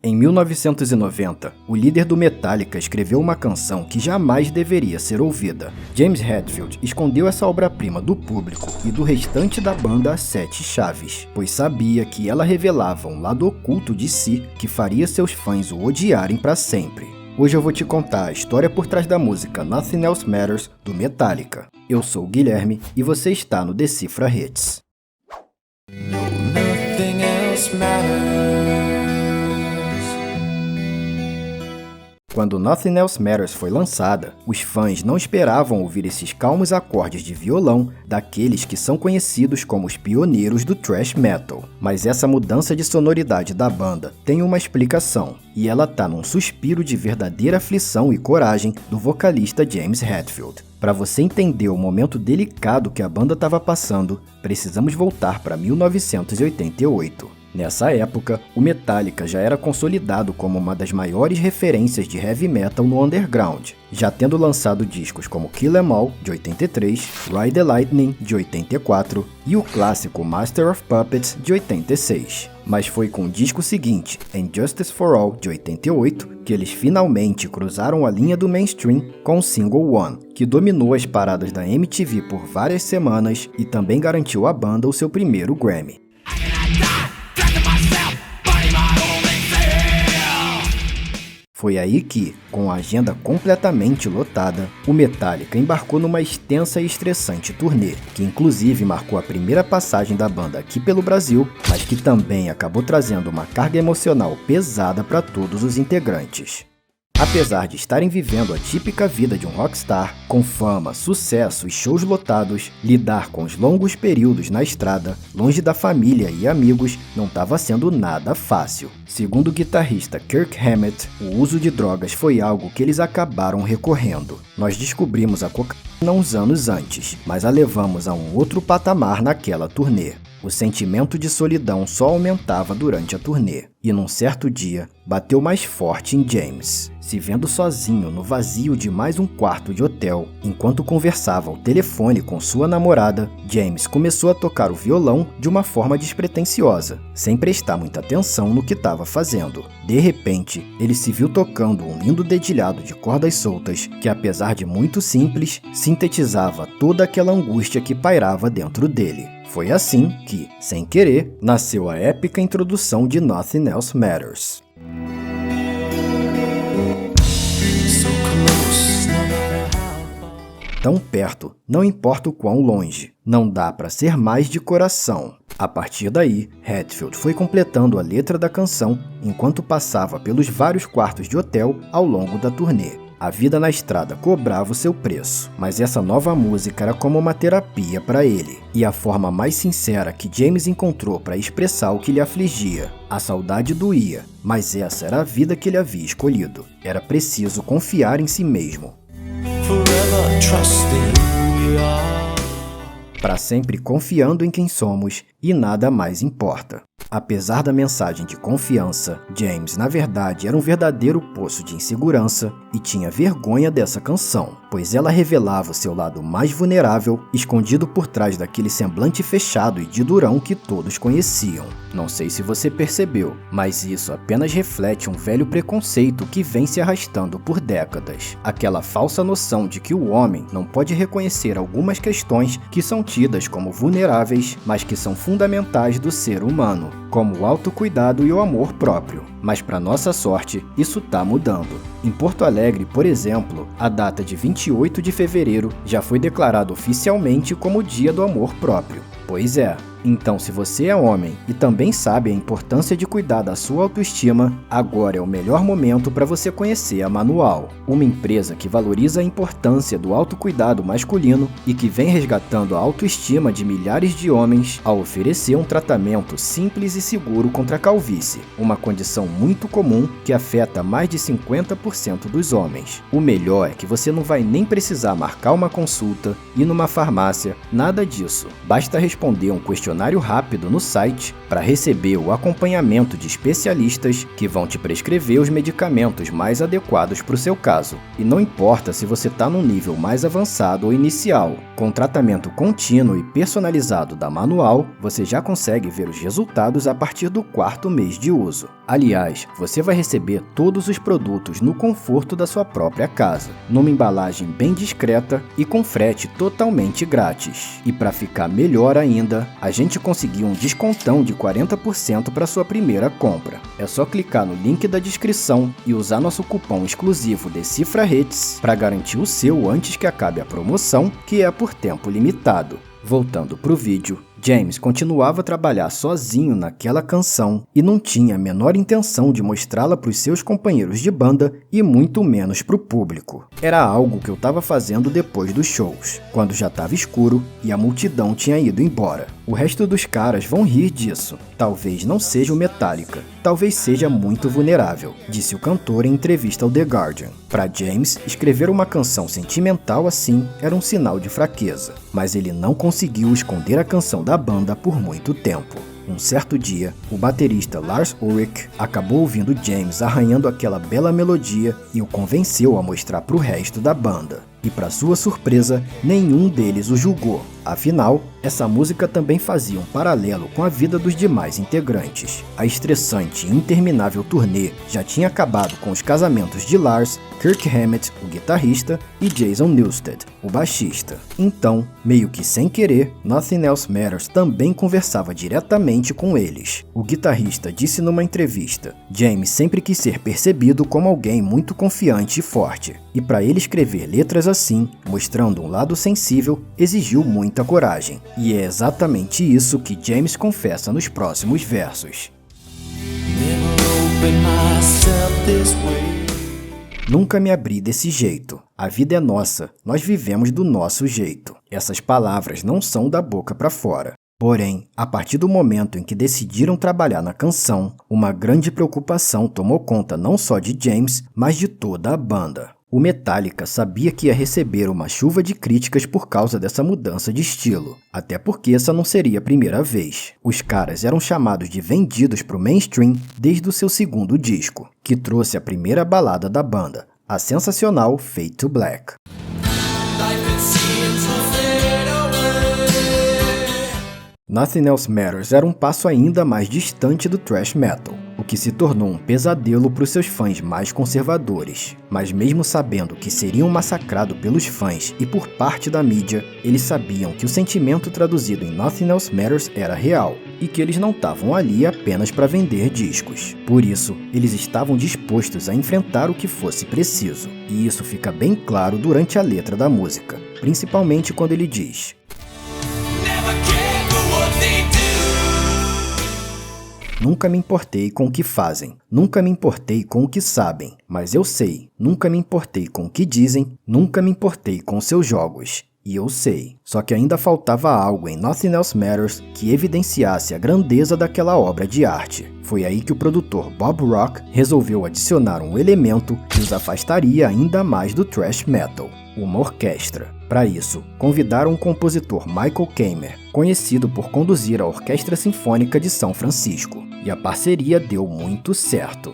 Em 1990, o líder do Metallica escreveu uma canção que jamais deveria ser ouvida. James Hetfield escondeu essa obra-prima do público e do restante da banda a 7 chaves, pois sabia que ela revelava um lado oculto de si que faria seus fãs o odiarem para sempre. Hoje eu vou te contar a história por trás da música Nothing Else Matters, do Metallica. Eu sou o Guilherme e você está no Decifra Hits. Nothing else matters. Quando Nothing Else Matters foi lançada, os fãs não esperavam ouvir esses calmos acordes de violão daqueles que são conhecidos como os pioneiros do thrash metal. Mas essa mudança de sonoridade da banda tem uma explicação, e ela tá num suspiro de verdadeira aflição e coragem do vocalista James Hetfield. Para você entender o momento delicado que a banda estava passando, precisamos voltar para 1988. Nessa época, o Metallica já era consolidado como uma das maiores referências de heavy metal no underground, já tendo lançado discos como Kill 'Em All, de 83, Ride the Lightning, de 84, e o clássico Master of Puppets, de 86. Mas foi com o disco seguinte, Injustice for All, de 88, que eles finalmente cruzaram a linha do mainstream com o single One, que dominou as paradas da MTV por várias semanas e também garantiu à banda o seu primeiro Grammy. Foi aí que, com a agenda completamente lotada, o Metallica embarcou numa extensa e estressante turnê, que inclusive marcou a primeira passagem da banda aqui pelo Brasil, mas que também acabou trazendo uma carga emocional pesada para todos os integrantes. Apesar de estarem vivendo a típica vida de um rockstar, com fama, sucesso e shows lotados, lidar com os longos períodos na estrada, longe da família e amigos, não estava sendo nada fácil. Segundo o guitarrista Kirk Hammett, o uso de drogas foi algo que eles acabaram recorrendo. Nós descobrimos a cocaína uns anos antes, mas a levamos a um outro patamar naquela turnê. O sentimento de solidão só aumentava durante a turnê, e num certo dia, bateu mais forte em James. Se vendo sozinho no vazio de mais um quarto de hotel, enquanto conversava ao telefone com sua namorada, James começou a tocar o violão de uma forma despretensiosa, sem prestar muita atenção no que estava fazendo. De repente, ele se viu tocando um lindo dedilhado de cordas soltas que, apesar de muito simples, sintetizava toda aquela angústia que pairava dentro dele. Foi assim que, sem querer, nasceu a épica introdução de Nothing Else Matters. Tão perto, não importa o quão longe, não dá para ser mais de coração. A partir daí, Hetfield foi completando a letra da canção enquanto passava pelos vários quartos de hotel ao longo da turnê. A vida na estrada cobrava o seu preço, mas essa nova música era como uma terapia para ele, e a forma mais sincera que James encontrou para expressar o que lhe afligia. A saudade doía, mas essa era a vida que ele havia escolhido. Era preciso confiar em si mesmo. Para sempre confiando em quem somos e nada mais importa. Apesar da mensagem de confiança, James na verdade era um verdadeiro poço de insegurança e tinha vergonha dessa canção, pois ela revelava o seu lado mais vulnerável, escondido por trás daquele semblante fechado e de durão que todos conheciam. Não sei se você percebeu, mas isso apenas reflete um velho preconceito que vem se arrastando por décadas. Aquela falsa noção de que o homem não pode reconhecer algumas questões que são tidas como vulneráveis, mas que são fundamentais do ser humano, como o autocuidado e o amor próprio. Mas para nossa sorte, isso tá mudando. Em Porto Alegre, por exemplo, a data de 28 de fevereiro já foi declarada oficialmente como o Dia do Amor Próprio. Pois é. Então, se você é homem e também sabe a importância de cuidar da sua autoestima, agora é o melhor momento para você conhecer a Manual, uma empresa que valoriza a importância do autocuidado masculino e que vem resgatando a autoestima de milhares de homens ao oferecer um tratamento simples e seguro contra a calvície, uma condição muito comum que afeta mais de 50% dos homens. O melhor é que você não vai nem precisar marcar uma consulta, ir numa farmácia, nada disso. Basta responder um questionário questionário rápido no site para receber o acompanhamento de especialistas que vão te prescrever os medicamentos mais adequados para o seu caso. E não importa se você está num nível mais avançado ou inicial, com tratamento contínuo e personalizado da Manual, você já consegue ver os resultados a partir do 4º mês de uso. Aliás, você vai receber todos os produtos no conforto da sua própria casa, numa embalagem bem discreta e com frete totalmente grátis. E para ficar melhor ainda, a gente conseguiu um descontão de 40% para sua primeira compra. É só clicar no link da descrição e usar nosso cupom exclusivo DecifraHits para garantir o seu antes que acabe a promoção, que é por tempo limitado. Voltando pro vídeo, James continuava a trabalhar sozinho naquela canção e não tinha a menor intenção de mostrá-la para os seus companheiros de banda e muito menos para o público. Era algo que eu estava fazendo depois dos shows, quando já estava escuro e a multidão tinha ido embora. O resto dos caras vão rir disso. Talvez não seja o Metallica, talvez seja muito vulnerável, disse o cantor em entrevista ao The Guardian. Para James, escrever uma canção sentimental assim era um sinal de fraqueza, mas ele não conseguiu esconder a canção da banda por muito tempo. Um certo dia, o baterista Lars Ulrich acabou ouvindo James arranhando aquela bela melodia e o convenceu a mostrar para o resto da banda. E para sua surpresa, nenhum deles o julgou. Afinal, essa música também fazia um paralelo com a vida dos demais integrantes. A estressante e interminável turnê já tinha acabado com os casamentos de Lars, Kirk Hammett, o guitarrista, e Jason Newsted, o baixista. Então, meio que sem querer, Nothing Else Matters também conversava diretamente com eles. O guitarrista disse numa entrevista: James sempre quis ser percebido como alguém muito confiante e forte, e para ele escrever letras assim, mostrando um lado sensível, exigiu muita coragem. E é exatamente isso que James confessa nos próximos versos. Nunca me abri desse jeito. A vida é nossa, nós vivemos do nosso jeito. Essas palavras não são da boca para fora. Porém, a partir do momento em que decidiram trabalhar na canção, uma grande preocupação tomou conta não só de James, mas de toda a banda. O Metallica sabia que ia receber uma chuva de críticas por causa dessa mudança de estilo, até porque essa não seria a primeira vez. Os caras eram chamados de vendidos para o mainstream desde o seu segundo disco, que trouxe a primeira balada da banda, a sensacional Fade to Black. Nothing Else Matters era um passo ainda mais distante do thrash metal, o que se tornou um pesadelo para os seus fãs mais conservadores. Mas mesmo sabendo que seriam massacrados pelos fãs e por parte da mídia, eles sabiam que o sentimento traduzido em Nothing Else Matters era real, e que eles não estavam ali apenas para vender discos. Por isso, eles estavam dispostos a enfrentar o que fosse preciso, e isso fica bem claro durante a letra da música, principalmente quando ele diz: nunca me importei com o que fazem, nunca me importei com o que sabem, mas eu sei, nunca me importei com o que dizem, nunca me importei com seus jogos. E eu sei. Só que ainda faltava algo em Nothing Else Matters que evidenciasse a grandeza daquela obra de arte. Foi aí que o produtor Bob Rock resolveu adicionar um elemento que os afastaria ainda mais do thrash metal: uma orquestra. Para isso, convidaram o compositor Michael Kamer, conhecido por conduzir a Orquestra Sinfônica de São Francisco, e a parceria deu muito certo.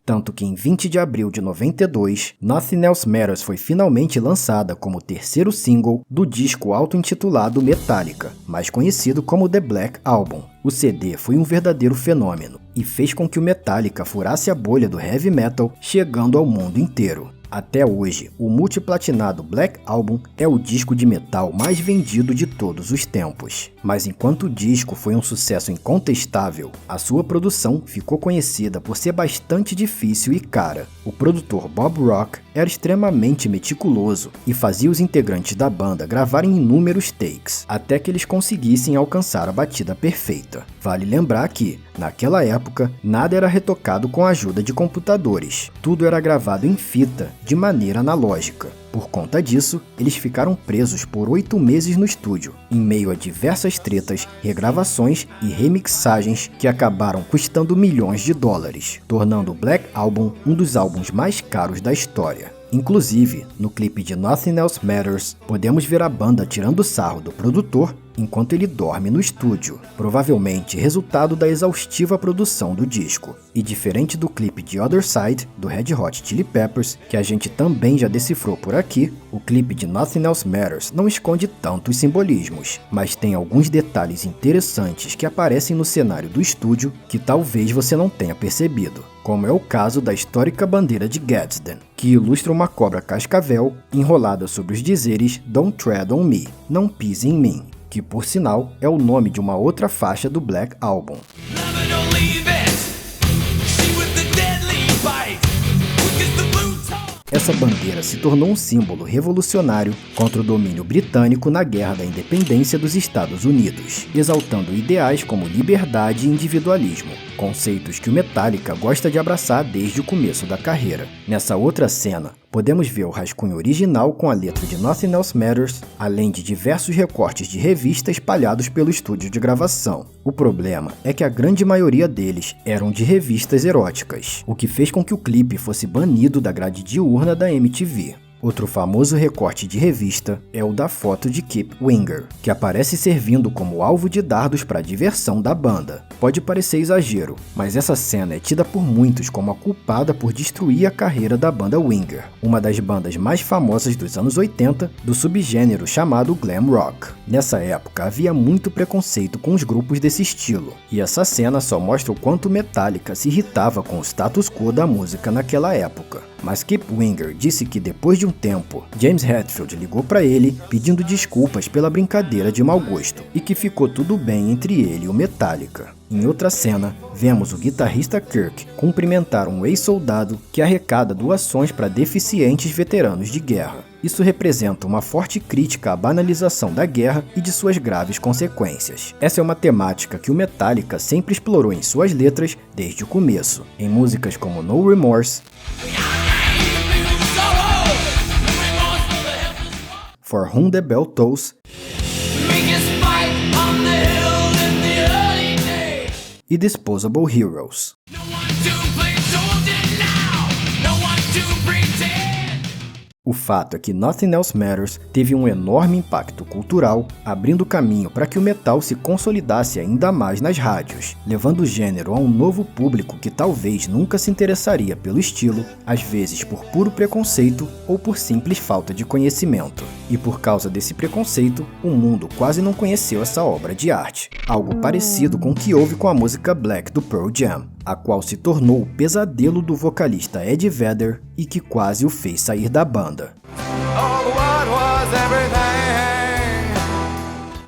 Tanto que em 20 de abril de 92, Nothing Else Matters foi finalmente lançada como o terceiro single do disco auto-intitulado Metallica, mais conhecido como The Black Album. O CD foi um verdadeiro fenômeno e fez com que o Metallica furasse a bolha do heavy metal, chegando ao mundo inteiro. Até hoje, o multiplatinado Black Album é o disco de metal mais vendido de todos os tempos. Mas enquanto o disco foi um sucesso incontestável, a sua produção ficou conhecida por ser bastante difícil e cara. O produtor Bob Rock era extremamente meticuloso e fazia os integrantes da banda gravarem inúmeros takes, até que eles conseguissem alcançar a batida perfeita. Vale lembrar que, naquela época, nada era retocado com a ajuda de computadores. Tudo era gravado em fita, de maneira analógica. Por conta disso, eles ficaram presos por 8 meses no estúdio, em meio a diversas tretas, regravações e remixagens que acabaram custando milhões de dólares, tornando o Black Album um dos álbuns mais caros da história. Inclusive, no clipe de Nothing Else Matters, podemos ver a banda tirando sarro do produtor enquanto ele dorme no estúdio, provavelmente resultado da exaustiva produção do disco. E diferente do clipe de Other Side, do Red Hot Chili Peppers, que a gente também já decifrou por aqui, o clipe de Nothing Else Matters não esconde tantos simbolismos, mas tem alguns detalhes interessantes que aparecem no cenário do estúdio que talvez você não tenha percebido, como é o caso da histórica bandeira de Gadsden, que ilustra uma cobra cascavel enrolada sobre os dizeres Don't Tread on Me, não pise em mim, que por sinal é o nome de uma outra faixa do Black Album. Essa bandeira se tornou um símbolo revolucionário contra o domínio britânico na Guerra da Independência dos Estados Unidos, exaltando ideais como liberdade e individualismo, conceitos que o Metallica gosta de abraçar desde o começo da carreira. Nessa outra cena, podemos ver o rascunho original com a letra de Nothing Else Matters, além de diversos recortes de revista espalhados pelo estúdio de gravação. O problema é que a grande maioria deles eram de revistas eróticas, o que fez com que o clipe fosse banido da grade diurna da MTV. Outro famoso recorte de revista é o da foto de Kip Winger, que aparece servindo como alvo de dardos para a diversão da banda. Pode parecer exagero, mas essa cena é tida por muitos como a culpada por destruir a carreira da banda Winger, uma das bandas mais famosas dos anos 80 do subgênero chamado glam rock. Nessa época havia muito preconceito com os grupos desse estilo, e essa cena só mostra o quanto Metallica se irritava com o status quo da música naquela época. Mas Kip Winger disse que depois de um tempo, James Hetfield ligou para ele pedindo desculpas pela brincadeira de mau gosto e que ficou tudo bem entre ele e o Metallica. Em outra cena, vemos o guitarrista Kirk cumprimentar um ex-soldado que arrecada doações para deficientes veteranos de guerra. Isso representa uma forte crítica à banalização da guerra e de suas graves consequências. Essa é uma temática que o Metallica sempre explorou em suas letras desde o começo, em músicas como No Remorse, For Whom the Bell Tolls e Disposable Heroes. O fato é que Nothing Else Matters teve um enorme impacto cultural, abrindo caminho para que o metal se consolidasse ainda mais nas rádios, levando o gênero a um novo público que talvez nunca se interessaria pelo estilo, às vezes por puro preconceito ou por simples falta de conhecimento. E por causa desse preconceito, o mundo quase não conheceu essa obra de arte, algo parecido com o que houve com a música Black do Pearl Jam, a qual se tornou o pesadelo do vocalista Eddie Vedder e que quase o fez sair da banda.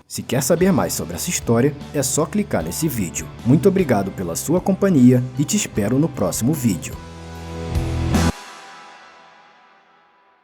Se quer saber mais sobre essa história, é só clicar nesse vídeo. Muito obrigado pela sua companhia e te espero no próximo vídeo.